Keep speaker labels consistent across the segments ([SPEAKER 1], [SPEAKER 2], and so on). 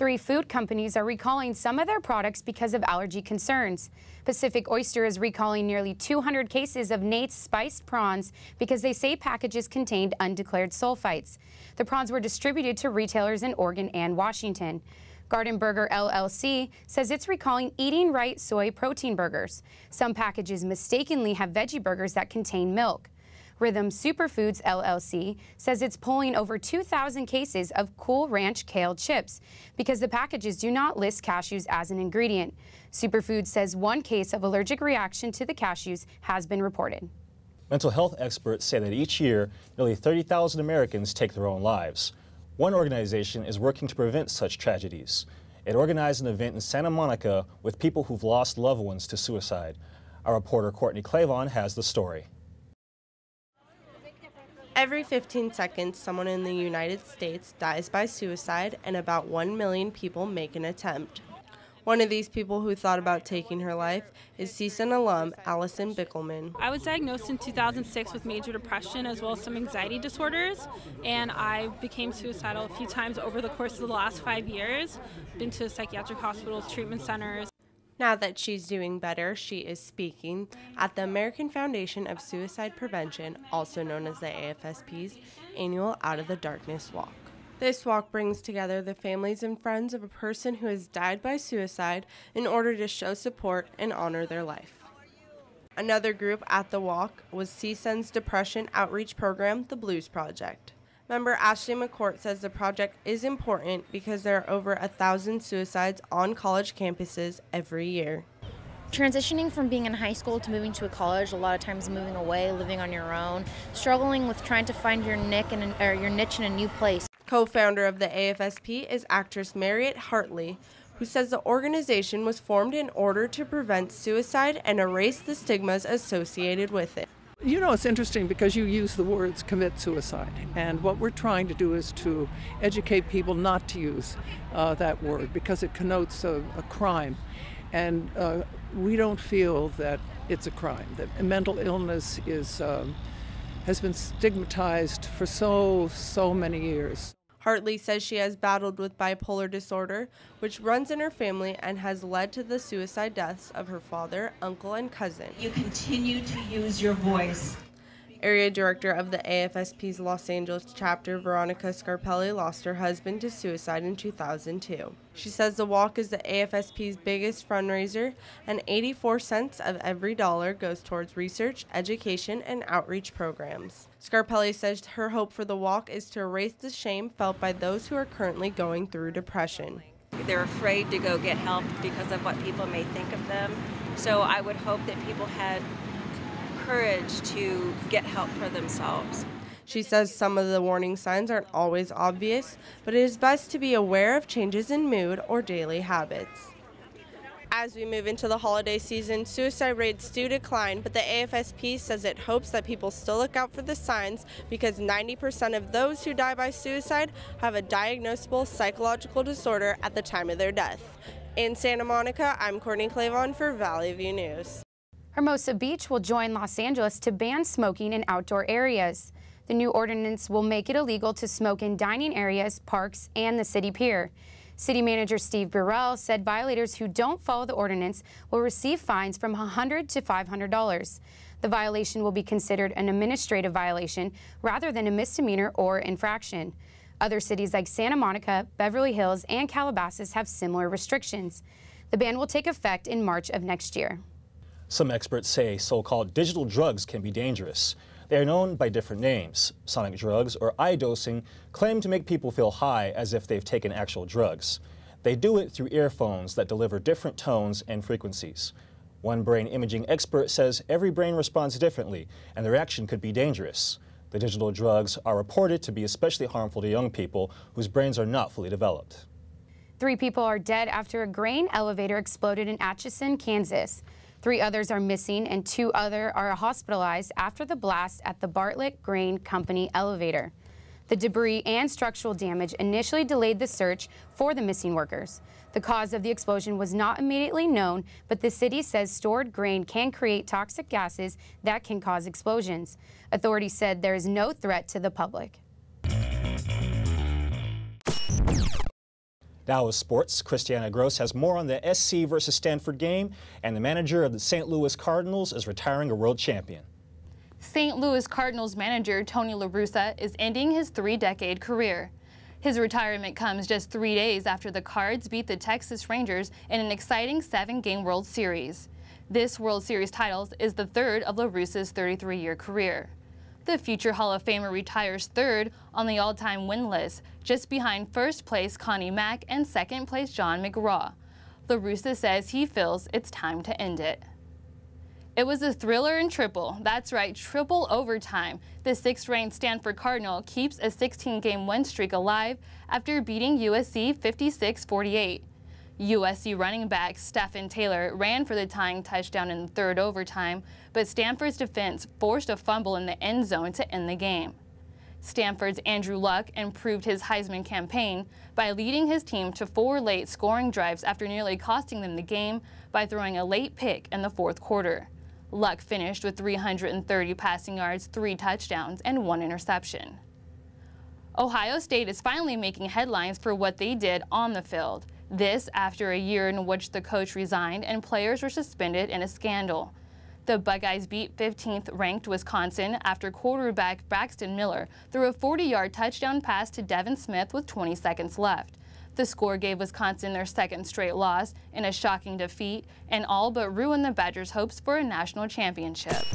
[SPEAKER 1] 3 food companies are recalling some of their products because of allergy concerns. Pacific Oyster is recalling nearly 200 cases of Nate's spiced prawns because they say packages contained undeclared sulfites. The prawns were distributed to retailers in Oregon and Washington. Garden Burger LLC says it's recalling Eating Right soy protein burgers. Some packages mistakenly have veggie burgers that contain milk. Rhythm Superfoods LLC says it's pulling over 2,000 cases of Cool Ranch kale chips because the packages do not list cashews as an ingredient. Superfoods says 1 case of allergic reaction to the cashews has been reported.
[SPEAKER 2] Mental health experts say that each year, nearly 30,000 Americans take their own lives. One organization is working to prevent such tragedies. It organized an event in Santa Monica with people who've lost loved ones to suicide. Our reporter Courtney Clavon has the story.
[SPEAKER 3] Every 15 seconds, someone in the United States dies by suicide, and about 1 million people make an attempt. One of these people who thought about taking her life is CSUN alum Allison Bickelman.
[SPEAKER 4] I was diagnosed in 2006 with major depression as well as some anxiety disorders, and I became suicidal a few times over the course of the last 5 years. Been to psychiatric hospitals, treatment centers.
[SPEAKER 3] Now that she's doing better, she is speaking at the American Foundation of Suicide Prevention, also known as the AFSP's annual Out of the Darkness Walk. This walk brings together the families and friends of a person who has died by suicide in order to show support and honor their life. Another group at the walk was CSUN's depression outreach program, the Blues Project. Member Ashley McCourt says the project is important because there are over 1,000 suicides on college campuses every year.
[SPEAKER 5] Transitioning from being in high school to moving to a college, a lot of times moving away, living on your own, struggling with trying to find your niche in a new place.
[SPEAKER 3] Co-founder of the AFSP is actress Mariette Hartley, who says the organization was formed in order to prevent suicide and erase the stigmas associated with it.
[SPEAKER 6] You know, it's interesting because you use the words commit suicide, and what we're trying to do is to educate people not to use that word because it connotes a crime, and we don't feel that it's a crime, that mental illness has been stigmatized for so many years.
[SPEAKER 3] Hartley says she has battled with bipolar disorder, which runs in her family and has led to the suicide deaths of her father, uncle, and cousin.
[SPEAKER 7] You continue to use your voice.
[SPEAKER 3] Area director of the AFSP's Los Angeles chapter, Veronica Scarpelli, lost her husband to suicide in 2002. She says the walk is the AFSP's biggest fundraiser, and 84 cents of every dollar goes towards research, education, and outreach programs. Scarpelli says her hope for the walk is to erase the shame felt by those who are currently going through depression.
[SPEAKER 8] They're afraid to go get help because of what people may think of them. So I would hope that people had courage to get help for themselves.
[SPEAKER 3] She says some of the warning signs aren't always obvious, but it is best to be aware of changes in mood or daily habits. As we move into the holiday season, suicide rates do decline, but the AFSP says it hopes that people still look out for the signs because 90% of those who die by suicide have a diagnosable psychological disorder at the time of their death. In Santa Monica, I'm Courtney Clavon for Valley View News.
[SPEAKER 1] Hermosa Beach will join Los Angeles to ban smoking in outdoor areas. The new ordinance will make it illegal to smoke in dining areas, parks, and the city pier. City Manager Steve Burrell said violators who don't follow the ordinance will receive fines from $100 to $500. The violation will be considered an administrative violation rather than a misdemeanor or infraction. Other cities like Santa Monica, Beverly Hills, and Calabasas have similar restrictions. The ban will take effect in March of next year.
[SPEAKER 2] Some experts say so-called digital drugs can be dangerous. They are known by different names. Sonic drugs or eye-dosing claim to make people feel high as if they've taken actual drugs. They do it through earphones that deliver different tones and frequencies. One brain imaging expert says every brain responds differently and the reaction could be dangerous. The digital drugs are reported to be especially harmful to young people whose brains are not fully developed.
[SPEAKER 1] 3 people are dead after a grain elevator exploded in Atchison, Kansas. 3 others are missing and 2 others are hospitalized after the blast at the Bartlett Grain Company elevator. The debris and structural damage initially delayed the search for the missing workers. The cause of the explosion was not immediately known, but the city says stored grain can create toxic gases that can cause explosions. Authorities said there is no threat to the public.
[SPEAKER 2] Now with sports, Christiana Gross has more on the SC versus Stanford game, and the manager of the St. Louis Cardinals is retiring a world champion.
[SPEAKER 9] St. Louis Cardinals manager Tony La Russa is ending his 3-decade career. His retirement comes just 3 days after the Cards beat the Texas Rangers in an exciting 7-game World Series. This World Series title is the third of La Russa's 33-year career. The future Hall of Famer retires third on the all-time win list, just behind first place Connie Mack and second place John McGraw. La Russa says he feels it's time to end it. It was a thriller in triple. That's right, triple overtime. The 6th-ranked Stanford Cardinal keeps a 16-game win streak alive after beating USC 56-48. USC running back Stephen Taylor ran for the tying touchdown in the 3rd overtime, but Stanford's defense forced a fumble in the end zone to end the game. Stanford's Andrew Luck improved his Heisman campaign by leading his team to 4 late scoring drives after nearly costing them the game by throwing a late pick in the 4th quarter. Luck finished with 330 passing yards, 3 touchdowns, and 1 interception. Ohio State is finally making headlines for what they did on the field. This after a year in which the coach resigned and players were suspended in a scandal. The Buckeyes beat 15th-ranked Wisconsin after quarterback Braxton Miller threw a 40-yard touchdown pass to Devin Smith with 20 seconds left. The score gave Wisconsin their 2nd straight loss in a shocking defeat and all but ruined the Badgers' hopes for a national championship.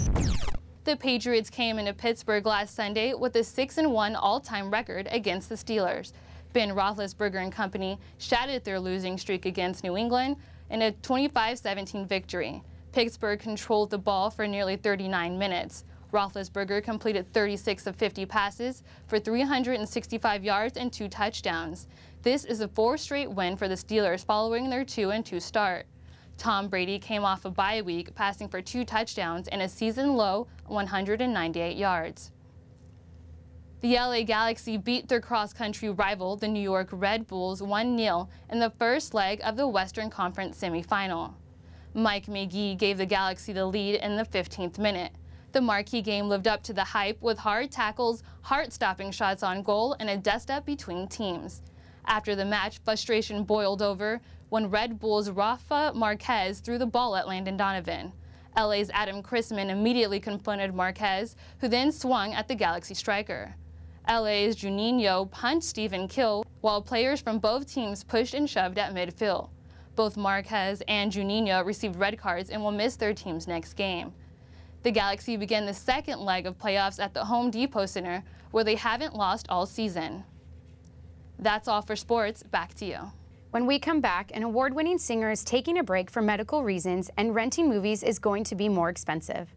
[SPEAKER 9] The Patriots came into Pittsburgh last Sunday with a 6-1 all-time record against the Steelers. Ben Roethlisberger and company shattered their losing streak against New England in a 25-17 victory. Pittsburgh controlled the ball for nearly 39 minutes. Roethlisberger completed 36 of 50 passes for 365 yards and 2 touchdowns. This is a 4th straight win for the Steelers following their 2-2 start. Tom Brady came off a bye week, passing for 2 touchdowns and a season-low 198 yards. The LA Galaxy beat their cross-country rival, the New York Red Bulls, 1-0 in the first leg of the Western Conference semifinal. Mike McGee gave the Galaxy the lead in the 15th minute. The marquee game lived up to the hype with hard tackles, heart-stopping shots on goal, and a dust-up between teams. After the match, frustration boiled over when Red Bull's Rafa Marquez threw the ball at Landon Donovan. LA's Adam Chrisman immediately confronted Marquez, who then swung at the Galaxy striker. LA's Juninho punched Stephen Kill, while players from both teams pushed and shoved at midfield. Both Marquez and Juninho received red cards and will miss their team's next game. The Galaxy began the 2nd leg of playoffs at the Home Depot Center, where they haven't lost all season. That's all for sports. Back to you.
[SPEAKER 1] When we come back, an award-winning singer is taking a break for medical reasons, and renting movies is going to be more expensive.